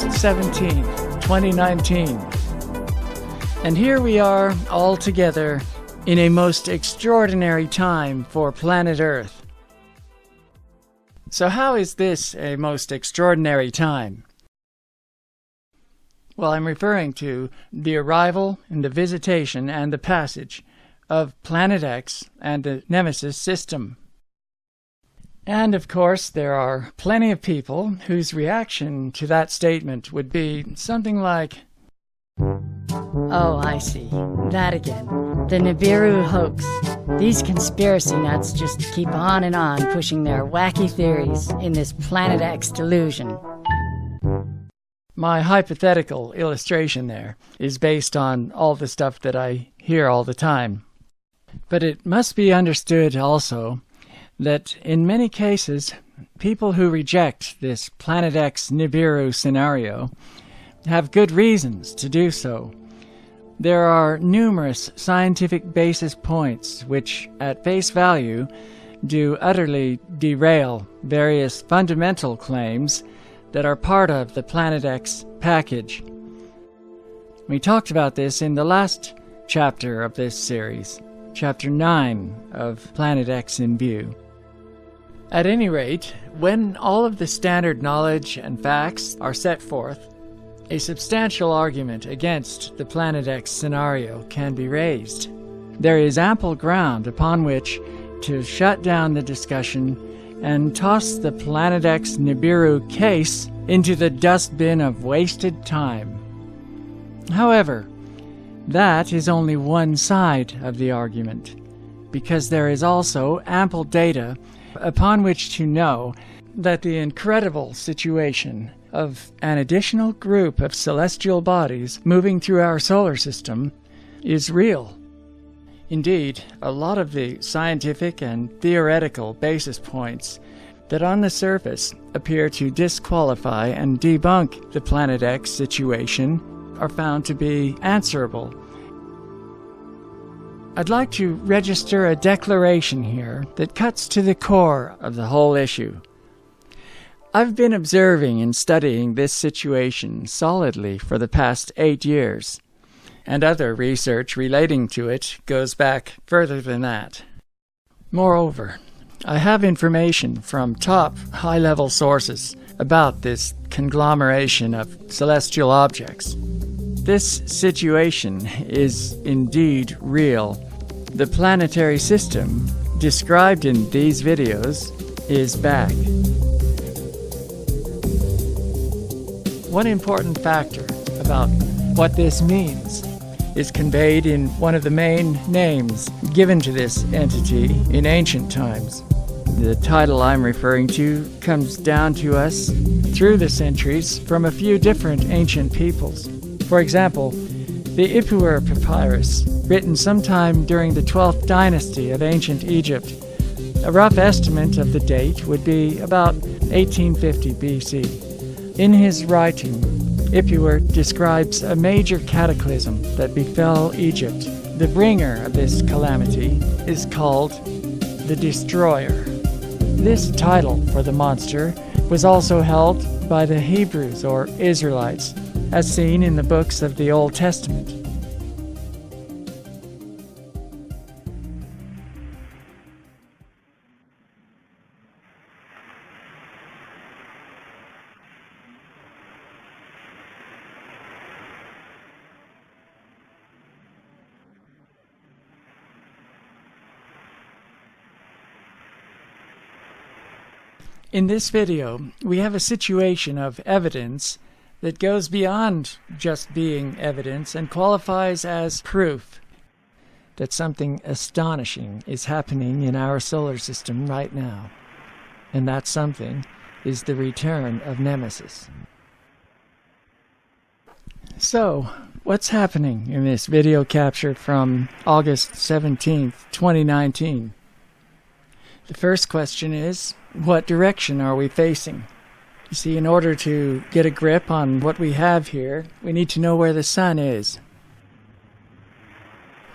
August 17th, 2019. And here we are all together in a most extraordinary time for planet Earth. So how is this a most extraordinary time? Well, I'm referring to the arrival and the visitation and the passage of Planet X and the Nemesis system. And of course, there are plenty of people whose reaction to that statement would be something like, "Oh, I see. That again. The Nibiru hoax. These conspiracy nuts just keep on and on pushing their wacky theories in this Planet X delusion." My hypothetical illustration there is based on all the stuff that I hear all the time. But it must be understood also that in many cases, people who reject this Planet X Nibiru scenario have good reasons to do so. There are numerous scientific basis points which, at face value, do utterly derail various fundamental claims that are part of the Planet X package. We talked about this in the last chapter of this series, Chapter 9 of Planet X in View. At any rate, when all of the standard knowledge and facts are set forth, a substantial argument against the Planet X scenario can be raised. There is ample ground upon which to shut down the discussion and toss the Planet X Nibiru case into the dustbin of wasted time. However, that is only one side of the argument, because there is also ample data upon which to know that the incredible situation of an additional group of celestial bodies moving through our solar system is real. Indeed, a lot of the scientific and theoretical basis points that on the surface appear to disqualify and debunk the Planet X situation are found to be answerable. I'd like to register a declaration here that cuts to the core of the whole issue. I've been observing and studying this situation solidly for the past 8 years, and other research relating to it goes back further than that. Moreover, I have information from top high-level sources about this conglomeration of celestial objects. This situation is indeed real. The planetary system described in these videos is back. One important factor about what this means is conveyed in one of the main names given to this entity in ancient times. The title I'm referring to comes down to us through the centuries from a few different ancient peoples. For example, the Ipuwer papyrus, written sometime during the 12th dynasty of ancient Egypt. A rough estimate of the date would be about 1850 BC. In his writing, Ipuwer describes a major cataclysm that befell Egypt. The bringer of this calamity is called the Destroyer. This title for the monster was also held by the Hebrews or Israelites, as seen in the books of the Old Testament. In this video, we have a situation of evidence that goes beyond just being evidence and qualifies as proof that something astonishing is happening in our solar system right now. And that something is the return of Nemesis. So, what's happening in this video capture from August 17th, 2019? The first question is, what direction are we facing? You see, in order to get a grip on what we have here, we need to know where the sun is.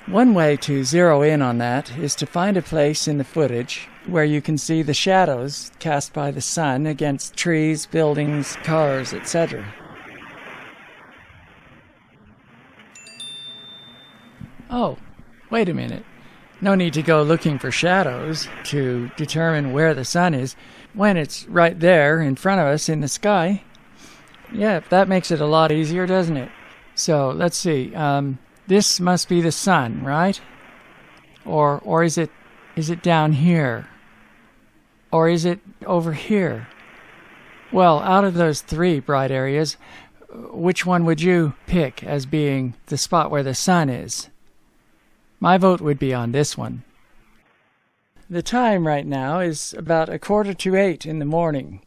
One way to zero in on that is to find a place in the footage where you can see the shadows cast by the sun against trees, buildings, cars, etc. Oh, wait a minute. No need to go looking for shadows to determine where the sun is when it's right there in front of us in the sky. Yeah, that makes it a lot easier, doesn't it? So, let's see. This must be the sun, right? Or is it down here? Or is it over here? Well, out of those three bright areas, which one would you pick as being the spot where the sun is? My vote would be on this one. The time right now is about 7:45 in the morning.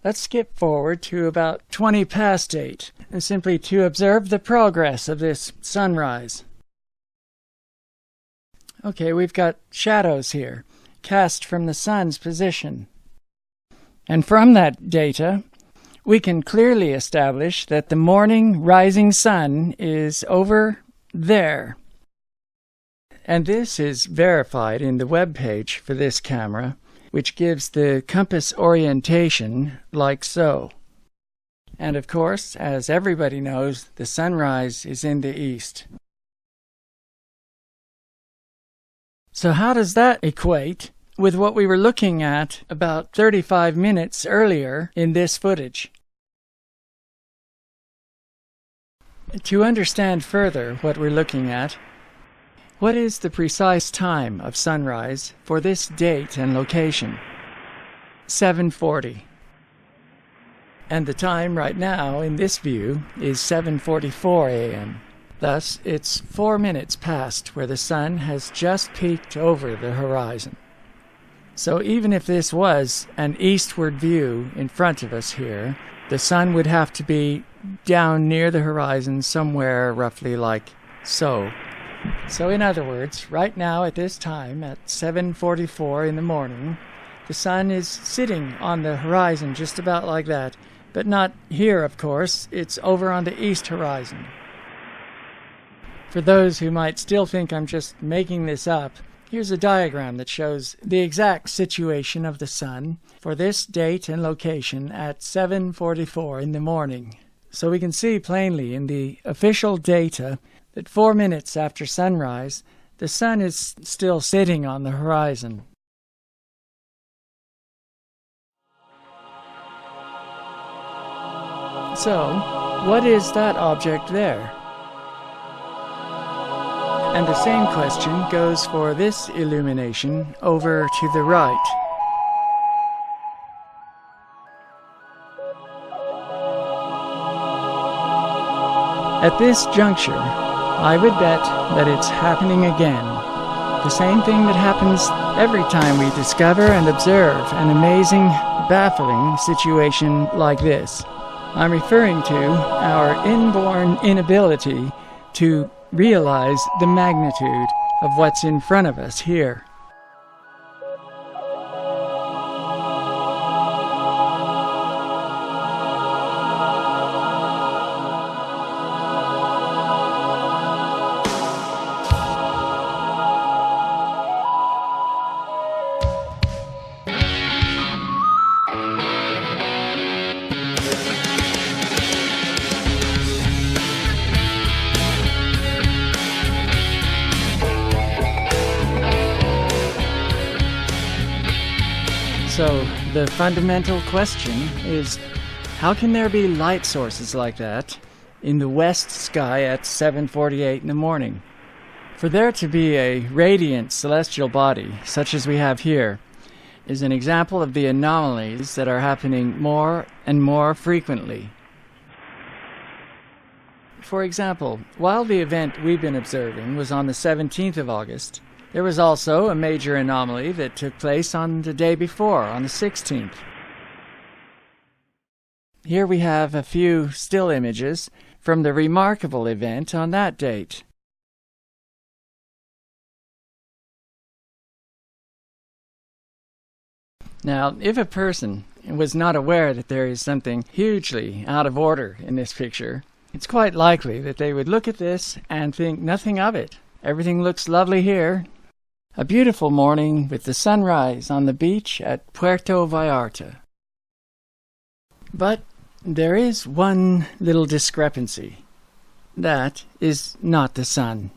Let's skip forward to about 20 past 8, and simply to observe the progress of this sunrise. Okay, we've got shadows here, cast from the sun's position. And from that data, we can clearly establish that the morning rising sun is over there. And this is verified in the web page for this camera, which gives the compass orientation like so. And of course, as everybody knows, the sunrise is in the east. So how does that equate with what we were looking at about 35 minutes earlier in this footage? To understand further what we're looking at, what is the precise time of sunrise for this date and location? 7:40. And the time right now in this view is 7:44 a.m. Thus, it's 4 minutes past where the sun has just peeked over the horizon. So even if this was an eastward view in front of us here, the sun would have to be down near the horizon somewhere roughly like so. So in other words, right now at this time, at 7:44 in the morning, the sun is sitting on the horizon just about like that, but not here, of course. It's over on the east horizon. For those who might still think I'm just making this up, here's a diagram that shows the exact situation of the sun for this date and location at 7:44 in the morning. So we can see plainly in the official data that 4 minutes after sunrise, the sun is still sitting on the horizon. So, what is that object there? And the same question goes for this illumination over to the right. At this juncture, I would bet that it's happening again. The same thing that happens every time we discover and observe an amazing, baffling situation like this. I'm referring to our inborn inability to realize the magnitude of what's in front of us here. So, the fundamental question is, how can there be light sources like that in the west sky at 7:48 in the morning? For there to be a radiant celestial body, such as we have here, is an example of the anomalies that are happening more and more frequently. For example, while the event we've been observing was on the 17th of August, there was also a major anomaly that took place on the day before, on the 16th. Here we have a few still images from the remarkable event on that date. Now, if a person was not aware that there is something hugely out of order in this picture, it's quite likely that they would look at this and think nothing of it. Everything looks lovely here. A beautiful morning with the sunrise on the beach at Puerto Vallarta. But there is one little discrepancy. That is not the sun.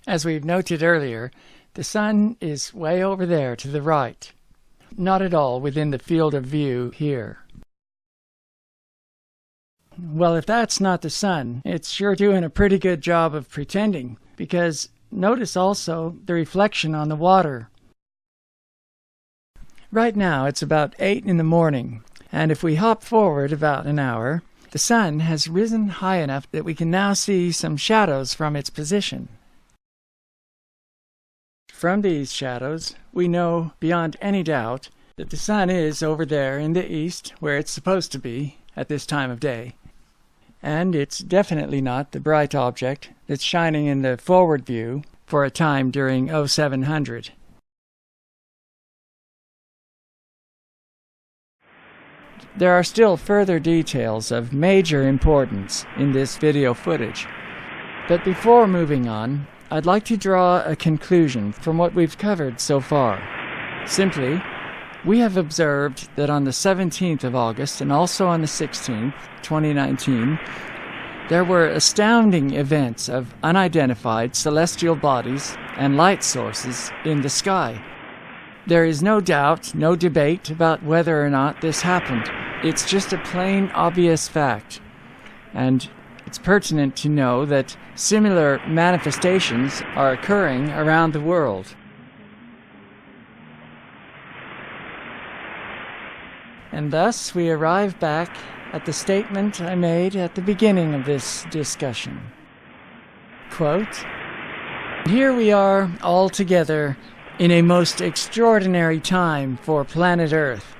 As we've noted earlier, the sun is way over there to the right, not at all within the field of view here. Well, if that's not the sun, it's sure doing a pretty good job of pretending, because notice also the reflection on the water. Right now it's about 8 in the morning, and if we hop forward about an hour, the sun has risen high enough that we can now see some shadows from its position. From these shadows, we know beyond any doubt that the sun is over there in the east, where it's supposed to be at this time of day. And it's definitely not the bright object that's shining in the forward view for a time during 0700. There are still further details of major importance in this video footage. But before moving on, I'd like to draw a conclusion from what we've covered so far. Simply, we have observed that on the 17th of August and also on the 16th, 2019, there were astounding events of unidentified celestial bodies and light sources in the sky. There is no doubt, no debate about whether or not this happened. It's just a plain, obvious fact. And it's pertinent to know that similar manifestations are occurring around the world. And thus we arrive back at the statement I made at the beginning of this discussion. Quote, "Here we are all together in a most extraordinary time for planet Earth.